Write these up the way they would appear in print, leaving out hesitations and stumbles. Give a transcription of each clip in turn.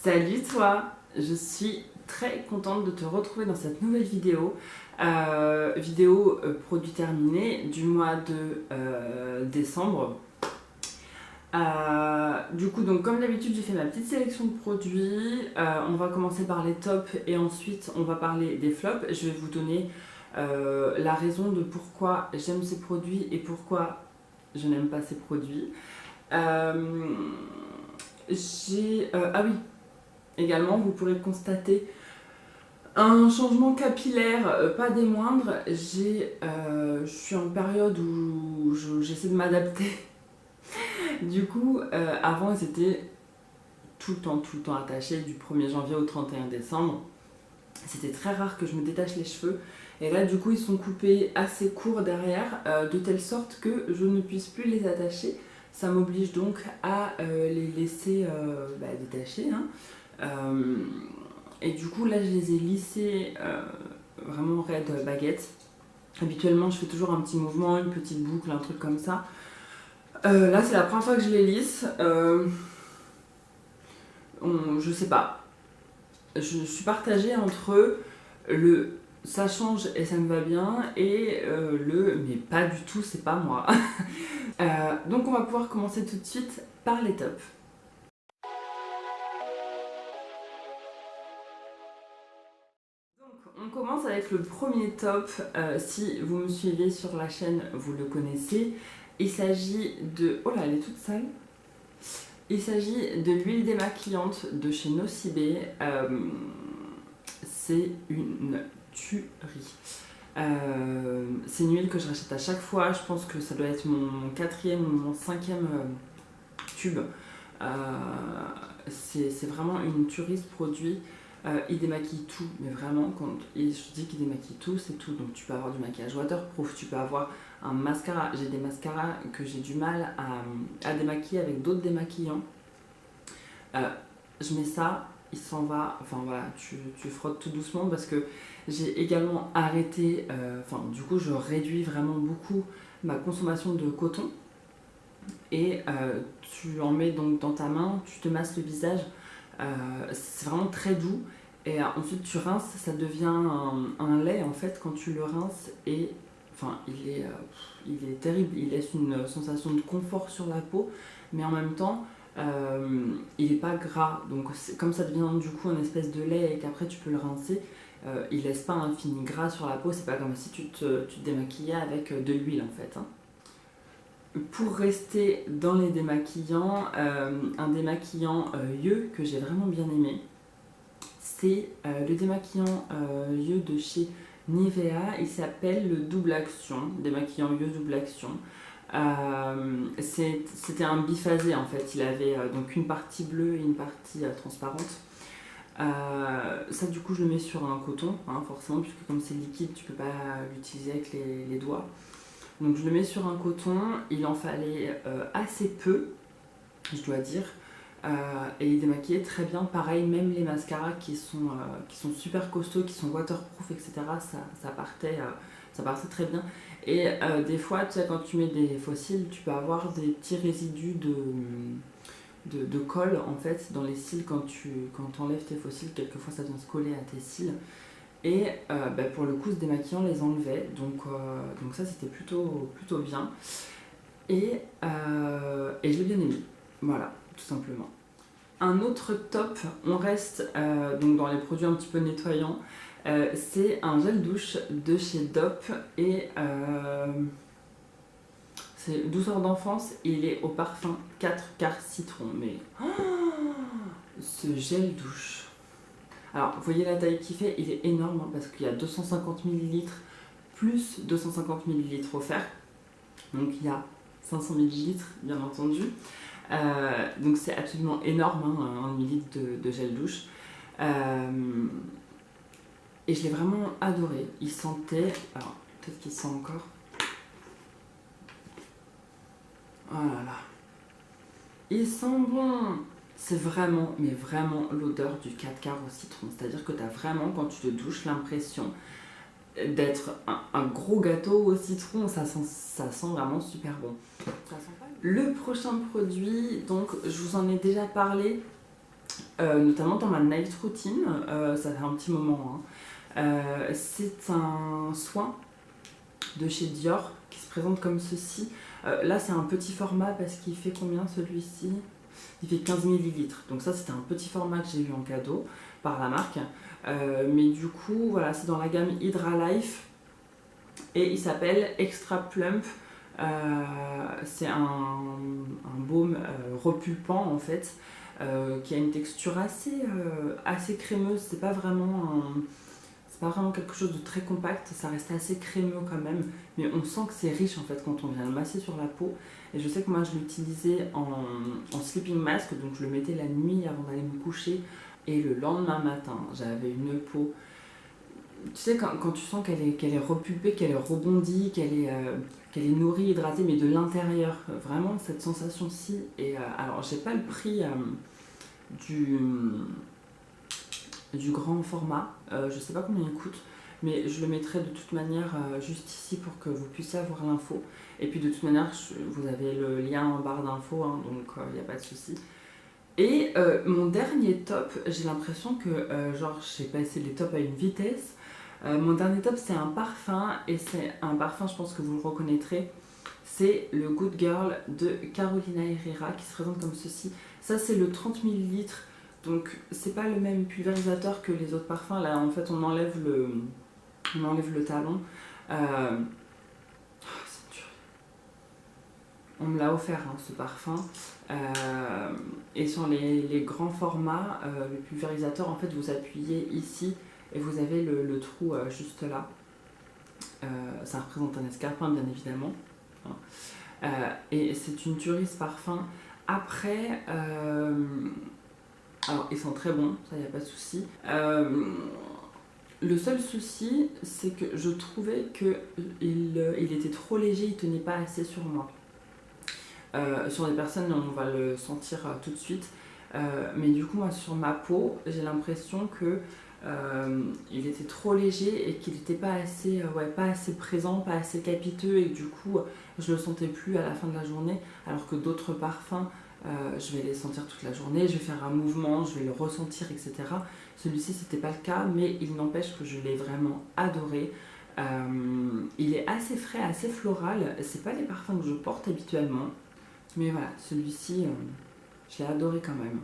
Salut toi, je suis très contente de te retrouver dans cette nouvelle vidéo. Produit terminé du mois de décembre. Du coup, donc comme d'habitude, j'ai fait ma petite sélection de produits. On va commencer par les tops et ensuite on va parler des flops. Je vais vous donner la raison de pourquoi j'aime ces produits et pourquoi je n'aime pas ces produits. Ah oui, également, vous pourrez constater un changement capillaire, pas des moindres. Je suis en période où j'essaie de m'adapter. Du coup, avant, ils étaient tout le temps attachés du 1er janvier au 31 décembre. C'était très rare que je me détache les cheveux. Et là, du coup, ils sont coupés assez courts derrière, de telle sorte que je ne puisse plus les attacher. Ça m'oblige donc à les laisser détachés. Et du coup, là, je les ai lissés vraiment raide baguette. Habituellement, je fais toujours un petit mouvement, une petite boucle, un truc comme ça. Là, c'est la première fois que je les lisse. Je sais pas. Je suis partagée entre le ça change et ça me va bien et mais pas du tout, c'est pas moi. Donc, on va pouvoir commencer tout de suite par les tops. On commence avec le premier top. Si vous me suivez sur la chaîne, vous le connaissez. Il s'agit de... Oh là, elle est toute sale. Il s'agit de l'huile démaquillante de chez Nocibé. C'est une tuerie. C'est une huile que je rachète à chaque fois. Je pense que ça doit être mon 4e ou mon 5e tube. C'est vraiment une tuerie ce produit. Il démaquille tout, mais vraiment, quand je dis qu'il démaquille tout, c'est tout. Donc tu peux avoir du maquillage waterproof, tu peux avoir un mascara. J'ai des mascaras que j'ai du mal à démaquiller avec d'autres démaquillants. Je mets ça, il s'en va. Enfin voilà, tu frottes tout doucement parce que j'ai également arrêté. Du coup, je réduis vraiment beaucoup ma consommation de coton. Et tu en mets donc dans ta main, tu te masses le visage. C'est vraiment très doux et ensuite tu rinces, ça devient un lait en fait quand tu le rinces et il est terrible, il laisse une sensation de confort sur la peau mais en même temps il est pas gras, donc comme ça devient du coup une espèce de lait et qu'après tu peux le rincer, il laisse pas un fini gras sur la peau, c'est pas comme si tu te démaquillais avec de l'huile en fait. Pour rester dans les démaquillants, un démaquillant Yeux que j'ai vraiment bien aimé, c'est le démaquillant Yeux de chez Nivea. Il s'appelle le Double Action, démaquillant Yeux Double Action. C'était un biphasé en fait, il avait donc une partie bleue et une partie transparente. Ça du coup je le mets sur un coton, forcément, puisque comme c'est liquide tu peux pas l'utiliser avec les doigts. Donc je le mets sur un coton, il en fallait assez peu, je dois dire, et il démaquillait très bien. Pareil, même les mascaras qui sont super costauds, qui sont waterproof, etc., ça partait très bien. Et des fois, tu sais, quand tu mets des fossiles, tu peux avoir des petits résidus de colle en fait dans les cils quand tu enlèves tes fossiles. Quelquefois ça vient se coller à tes cils. Et pour le coup, ce démaquillant les enlevait, donc ça c'était plutôt bien. Et je l'ai bien aimé, voilà, tout simplement. Un autre top, on reste donc dans les produits un petit peu nettoyants, c'est un gel douche de chez Dop et c'est douceur d'enfance, il est au parfum 4 quarts citron, mais ce gel douche. Alors, vous voyez la taille qu'il fait, il est énorme parce qu'il y a 250 ml plus 250 ml offerts. Donc il y a 500 ml bien entendu. Donc c'est absolument énorme, 1 ml de gel douche. Et je l'ai vraiment adoré. Il sentait... Alors, peut-être qu'il sent encore. Oh là là. Il sent bon. C'est vraiment, mais vraiment l'odeur du 4 quarts au citron. C'est-à-dire que tu as vraiment, quand tu te douches, l'impression d'être un gros gâteau au citron. Ça sent vraiment super bon. Le prochain produit, donc je vous en ai déjà parlé, notamment dans ma night routine, ça fait un petit moment. C'est un soin de chez Dior qui se présente comme ceci. Là c'est un petit format parce qu'il fait combien celui-ci? Il fait 15 millilitres. Donc ça c'était un petit format que j'ai eu en cadeau par la marque. Mais du coup voilà, c'est dans la gamme Hydra Life et il s'appelle Extra Plump. C'est un baume repulpant en fait, qui a une texture assez crémeuse. C'est pas vraiment quelque chose de très compact, ça reste assez crémeux quand même, mais on sent que c'est riche en fait quand on vient le masser sur la peau. Et je sais que moi je l'utilisais en sleeping mask, donc je le mettais la nuit avant d'aller me coucher, et le lendemain matin j'avais une peau, tu sais, quand tu sens qu'elle est repulpée, qu'elle est rebondie, qu'elle est nourrie, hydratée, mais de l'intérieur, vraiment cette sensation-ci. Et alors j'ai pas le prix du grand format, je sais pas combien il coûte, mais je le mettrai de toute manière juste ici pour que vous puissiez avoir l'info. Et puis de toute manière, vous avez le lien en barre d'infos, hein, donc il n'y a pas de souci. Et mon dernier top, j'ai l'impression que genre j'ai passé les tops à une vitesse. Mon dernier top c'est un parfum, et c'est un parfum, je pense que vous le reconnaîtrez. C'est le Good Girl de Carolina Herrera qui se présente comme ceci. Ça c'est le 30 millilitres. Donc c'est pas le même pulvérisateur que les autres parfums. Là en fait on enlève le talon. On me l'a offert hein, ce parfum. Et sur les grands formats, le pulvérisateur en fait vous appuyez ici et vous avez le trou juste là. Ça représente un escarpin bien évidemment. Et c'est une tuerie ce parfum. Après, alors ils sont très bons, ça y a pas de souci. Le seul souci, c'est que je trouvais qu'il était trop léger, il tenait pas assez sur moi. Sur des personnes, on va le sentir tout de suite. Mais du coup, moi, sur ma peau, j'ai l'impression que il était trop léger et qu'il n'était pas assez présent, pas assez capiteux, et du coup, je le sentais plus à la fin de la journée. Alors que d'autres parfums, je vais les sentir toute la journée, je vais faire un mouvement, je vais le ressentir, etc. Celui-ci, c'était pas le cas, mais il n'empêche que je l'ai vraiment adoré. Il est assez frais, assez floral. C'est pas les parfums que je porte habituellement. Mais voilà, celui-ci, je l'ai adoré quand même.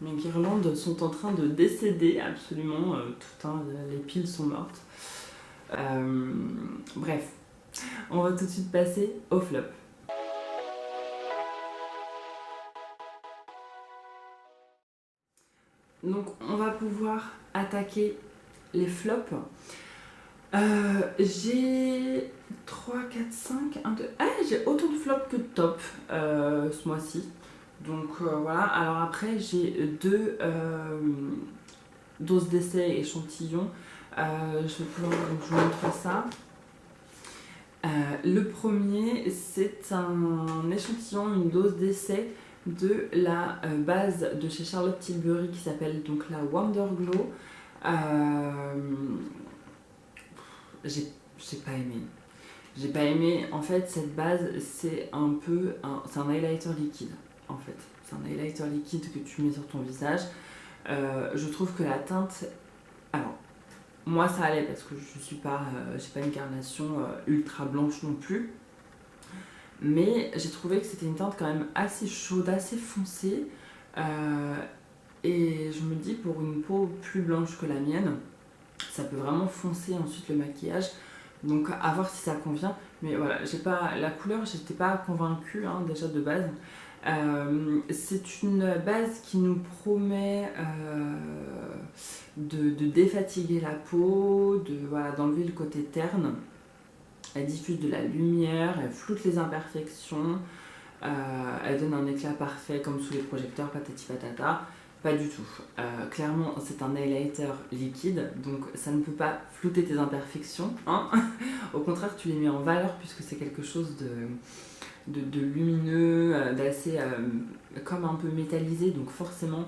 Mes guirlandes sont en train de décéder absolument, les piles sont mortes. Bref, on va tout de suite passer au flop. Donc on va pouvoir attaquer les flops. J'ai 3, 4, 5, 1, 2... Ah, j'ai autant de flops que de tops ce mois-ci. Donc voilà, alors après j'ai deux doses d'essai échantillons. Je vais pouvoir vous montrer ça. Le premier, c'est un échantillon, une dose d'essai de la base de chez Charlotte Tilbury qui s'appelle donc la Wonder Glow. J'ai pas aimé. J'ai pas aimé. En fait, cette base, c'est un highlighter liquide. En fait, c'est un highlighter liquide que tu mets sur ton visage. Je trouve que la teinte, alors moi ça allait parce que j'ai pas une carnation ultra blanche non plus, mais j'ai trouvé que c'était une teinte quand même assez chaude, assez foncée, et je me dis, pour une peau plus blanche que la mienne, ça peut vraiment foncer ensuite le maquillage. Donc à voir si ça convient. Mais voilà, la couleur, j'étais pas convaincue hein, déjà de base. C'est une base qui nous promet de défatiguer la peau, d'enlever le côté terne. Elle diffuse de la lumière, elle floute les imperfections, elle donne un éclat parfait comme sous les projecteurs, patati patata. Pas du tout. Clairement, c'est un highlighter liquide, donc ça ne peut pas flouter tes imperfections. Hein. Au contraire, tu les mets en valeur puisque c'est quelque chose de lumineux, d'assez comme un peu métallisé. Donc forcément,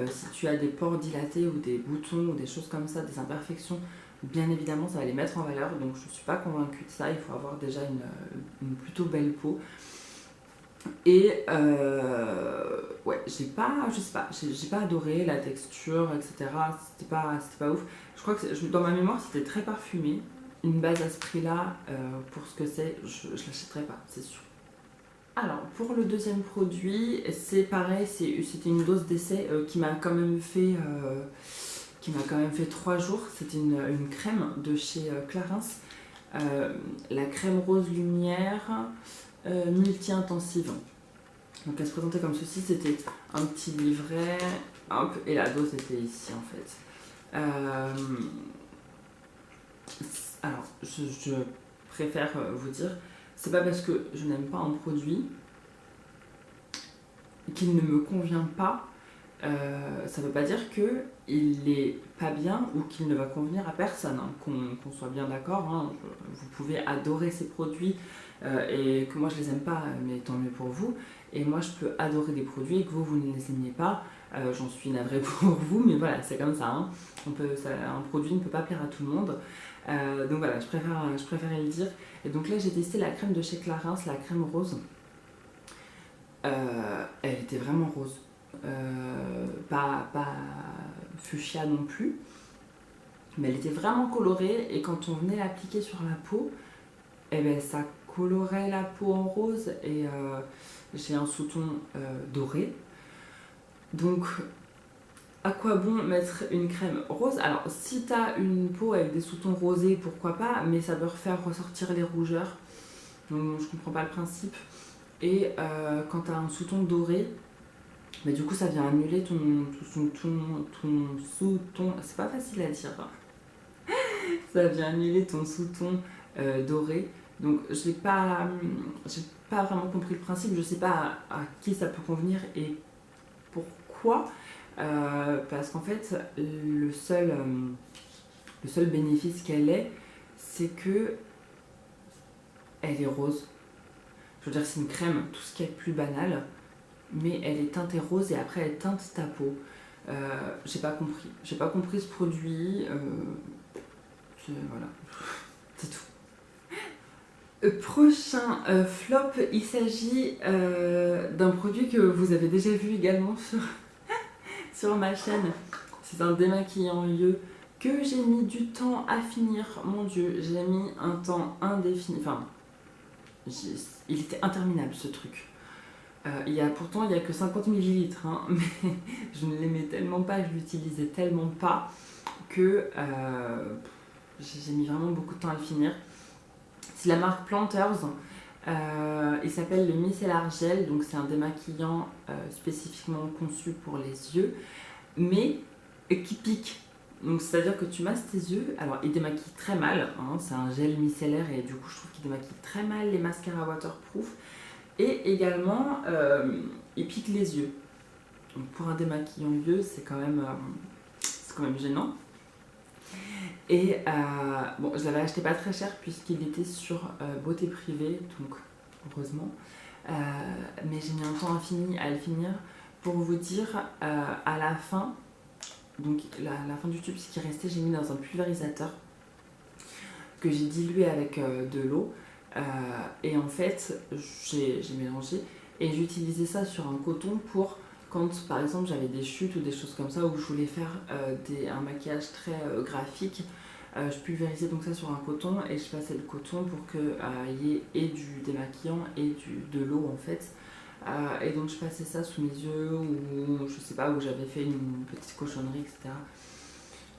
si tu as des pores dilatés ou des boutons ou des choses comme ça, des imperfections, bien évidemment, ça va les mettre en valeur. Donc je ne suis pas convaincue de ça. Il faut avoir déjà une plutôt belle peau. Et ouais, je sais pas, j'ai pas adoré la texture, etc. C'était pas ouf. Je crois que dans ma mémoire, c'était très parfumé. Une base à ce prix-là, pour ce que c'est, je l'achèterais pas, c'est sûr. Alors, pour le deuxième produit, c'est pareil, c'était une dose d'essai qui m'a quand même fait 3 jours. C'était une crème de chez Clarins, la crème rose lumière multi-intensive. Donc elle se présentait comme ceci, c'était un petit livret, hop, et la dose était ici en fait. Alors, je préfère vous dire, c'est pas parce que je n'aime pas un produit qu'il ne me convient pas. Ça veut pas dire qu'il est pas bien ou qu'il ne va convenir à personne, hein, qu'on soit bien d'accord. Hein. Vous pouvez adorer ces produits et que moi je les aime pas, mais tant mieux pour vous. Et moi je peux adorer des produits et que vous ne les aimiez pas. J'en suis navrée pour vous, mais voilà, c'est comme ça, hein. Un produit ne peut pas plaire à tout le monde. Donc voilà, je préférais le dire. Et donc là j'ai testé la crème de chez Clarins, la crème rose. Elle était vraiment rose. Pas fuchsia non plus, mais elle était vraiment colorée et quand on venait l'appliquer sur la peau, eh ben, ça colorait la peau en rose et j'ai un sous-ton doré. Donc, à quoi bon mettre une crème rose? Alors, si t'as une peau avec des sous-tons rosés, pourquoi pas, mais ça doit faire ressortir les rougeurs. Donc, je comprends pas le principe. Et quand t'as un sous-ton doré, mais du coup, ça vient annuler ton sous-ton. C'est pas facile à dire. Ça vient annuler ton sous-ton doré. Donc, j'ai pas vraiment compris le principe. Je sais pas à qui ça peut convenir et pourquoi. Parce qu'en fait, le seul bénéfice qu'elle ait, c'est que elle est rose. Je veux dire, c'est une crème, tout ce qui est plus banal, mais elle est teintée rose et après elle teinte ta peau. J'ai pas compris. J'ai pas compris ce produit. Voilà, c'est tout. Prochain flop, il s'agit d'un produit que vous avez déjà vu également sur ma chaîne. C'est un démaquillant yeux que j'ai mis du temps à finir. Mon Dieu, j'ai mis un temps indéfini. Enfin, il était interminable ce truc. Pourtant, il n'y a que 50 millilitres, hein, mais je ne l'aimais tellement pas, je l'utilisais tellement pas que j'ai mis vraiment beaucoup de temps à le finir. C'est la marque Planters. Il s'appelle le Micellar Gel, donc c'est un démaquillant spécifiquement conçu pour les yeux, mais qui pique. Donc c'est-à-dire que tu masses tes yeux, alors il démaquille très mal, hein, c'est un gel micellaire et du coup je trouve qu'il démaquille très mal les mascaras waterproof. Et également, il pique les yeux. Donc pour un démaquillant yeux, c'est quand même gênant. Et bon, je l'avais acheté pas très cher puisqu'il était sur beauté privée, donc heureusement. Mais j'ai mis un temps infini à le finir. Pour vous dire, à la fin, donc la fin du tube, ce qui restait, j'ai mis dans un pulvérisateur que j'ai dilué avec de l'eau. Et en fait, j'ai mélangé et j'utilisais ça sur un coton pour quand, par exemple, j'avais des chutes ou des choses comme ça où je voulais faire un maquillage très graphique. Je pulvérisais donc ça sur un coton et je passais le coton pour qu'il y ait et du démaquillant et de l'eau en fait. Et donc je passais ça sous mes yeux ou je sais pas, où j'avais fait une petite cochonnerie, etc.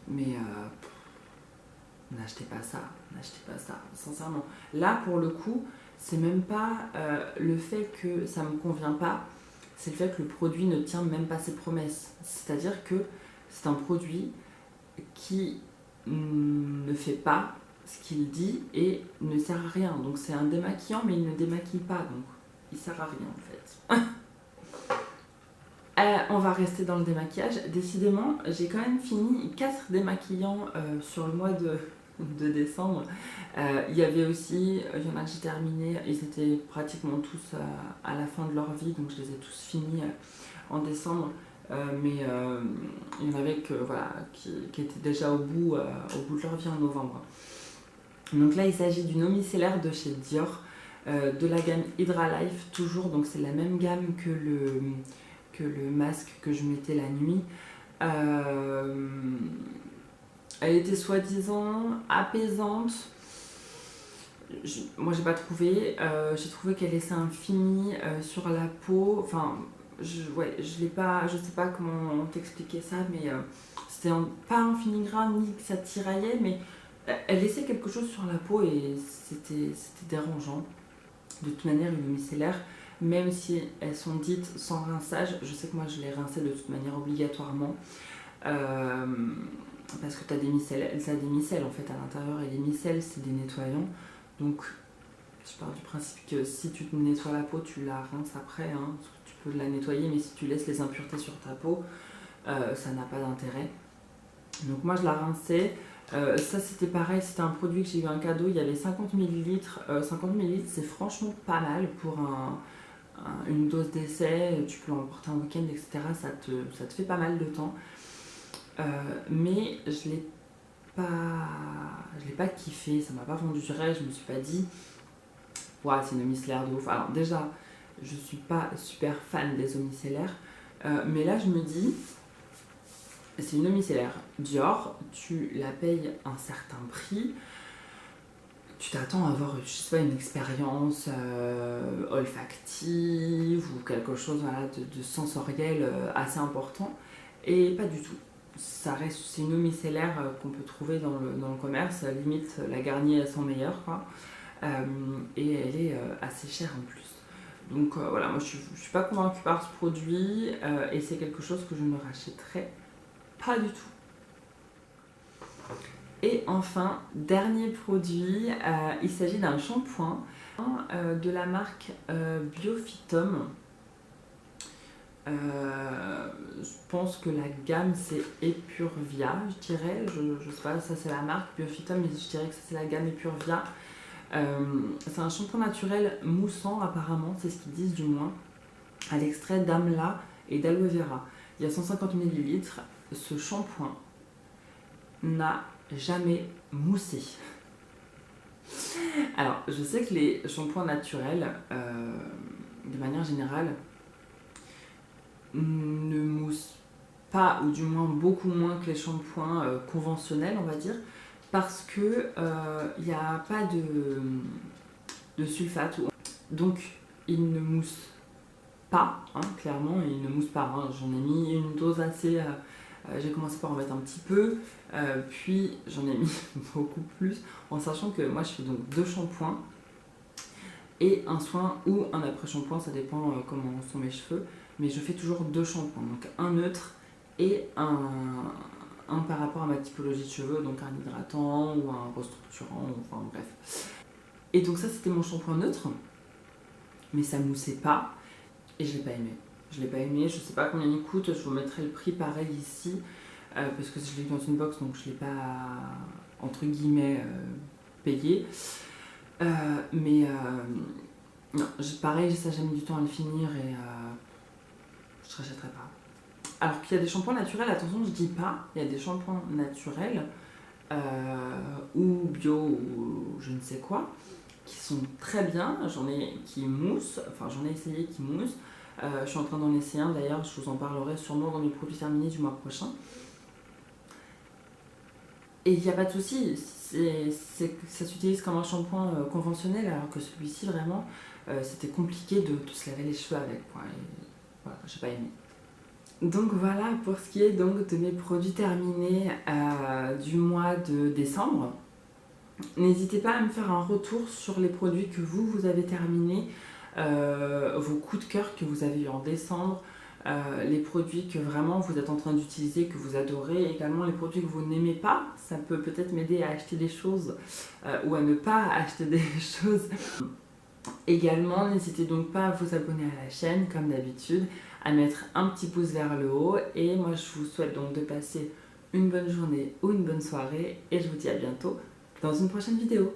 Mais n'achetez pas ça, sincèrement. Là, pour le coup, c'est même pas le fait que ça me convient pas, c'est le fait que le produit ne tient même pas ses promesses. C'est-à-dire que c'est un produit qui ne fait pas ce qu'il dit et ne sert à rien. Donc c'est un démaquillant, mais il ne démaquille pas, donc il sert à rien en fait. On va rester dans le démaquillage. Décidément, j'ai quand même fini 4 démaquillants sur le mois de décembre. Il y avait aussi, il y en a que j'ai terminé, ils étaient pratiquement tous à la fin de leur vie, donc je les ai tous finis en décembre. Mais il y en avait qui étaient déjà au bout de leur vie en novembre. Donc là, il s'agit d'une eau micellaire de chez Dior. de la gamme Hydra Life, toujours, donc c'est la même gamme que le masque que je mettais la nuit. Elle était soi-disant apaisante. Moi j'ai pas trouvé. J'ai trouvé qu'elle laissait un fini sur la peau. Enfin, ouais, je l'ai pas. Je sais pas comment t'expliquer ça, mais c'était pas un fini gras ni que ça tiraillait, mais elle laissait quelque chose sur la peau et c'était dérangeant. De toute manière, une micellaire, même si elles sont dites sans rinçage, je sais que moi je les rinçais de toute manière obligatoirement. Parce que tu as des micelles, ça a des micelles en fait à l'intérieur, et les micelles c'est des nettoyants. Donc je pars du principe que si tu te nettoies la peau, tu la rinces après, hein. Tu peux la nettoyer, mais si tu laisses les impuretés sur ta peau, ça n'a pas d'intérêt. Donc moi je la rinçais. Ça c'était pareil, c'était un produit que j'ai eu un cadeau, il y avait 50 ml. 50 ml c'est franchement pas mal pour une dose d'essai, tu peux l'emporter un week-end, etc. Ça te fait pas mal de temps. Mais je l'ai pas kiffé, ça m'a pas vendu du rêve, je me suis pas dit ouais, c'est une eau micellaire de ouf. Alors déjà, je suis pas super fan des eaux micellaires, mais là je me dis c'est une eau micellaire Dior, tu la payes un certain prix, tu t'attends à avoir, je sais pas, une expérience olfactive ou quelque chose, voilà, de sensoriel assez important, et pas du tout. Ça reste, c'est une eau micellaire qu'on peut trouver dans le commerce, limite la Garnier elle sent meilleure, quoi. Et elle est assez chère en plus. Donc voilà, moi je suis pas convaincue par ce produit, et c'est quelque chose que je ne rachèterai pas du tout. Et enfin, dernier produit, il s'agit d'un shampoing de la marque Biophytum. Je pense que la gamme c'est Epurvia, je dirais. Je sais pas, ça c'est la marque Biophytum, mais je dirais que ça c'est la gamme Epurvia. C'est un shampoing naturel moussant apparemment, c'est ce qu'ils disent du moins, à l'extrait d'amla et d'aloe vera. Il y a 150 ml. Ce shampoing n'a jamais moussé. Alors, je sais que les shampoings naturels, de manière générale, ne moussent pas, ou du moins beaucoup moins que les shampoings conventionnels, on va dire, parce que il n'y a pas de sulfate. Donc, ils ne moussent pas, hein, clairement, ils ne moussent pas. Hein. J'en ai mis une dose assez... j'ai commencé par en mettre un petit peu, puis j'en ai mis beaucoup plus, en sachant que moi je fais donc 2 shampoings et un soin ou un après-shampoing, ça dépend comment sont mes cheveux, mais je fais toujours 2 shampoings, donc un neutre et un par rapport à ma typologie de cheveux, donc un hydratant ou un restructurant, enfin bref. Et donc ça c'était mon shampoing neutre, mais ça moussait pas et je l'ai pas aimé. Je l'ai pas aimé, je sais pas combien il coûte, je vous mettrai le prix pareil ici, parce que je l'ai eu dans une box, donc je l'ai pas, entre guillemets, payé. Mais non, pareil, ça j'ai mis du temps à le finir et je rachèterai pas. Alors qu'il y a des shampoings naturels, attention, je dis pas, il y a des shampoings naturels ou bio ou je ne sais quoi, qui sont très bien, j'en ai qui moussent, enfin j'en ai essayé qui moussent. Je suis en train d'en essayer un d'ailleurs, je vous en parlerai sûrement dans les produits terminés du mois prochain. Et il n'y a pas de souci, ça s'utilise comme un shampoing conventionnel, alors que celui-ci vraiment, c'était compliqué de se laver les cheveux avec, quoi. Et voilà, j'ai pas aimé. Donc voilà pour ce qui est donc de mes produits terminés du mois de décembre. N'hésitez pas à me faire un retour sur les produits que vous avez terminés, vos coups de cœur que vous avez eu en décembre, les produits que vraiment vous êtes en train d'utiliser, que vous adorez, également les produits que vous n'aimez pas, ça peut peut-être m'aider à acheter des choses ou à ne pas acheter des choses. Également, n'hésitez donc pas à vous abonner à la chaîne comme d'habitude, à mettre un petit pouce vers le haut, et moi je vous souhaite donc de passer une bonne journée ou une bonne soirée et je vous dis à bientôt dans une prochaine vidéo.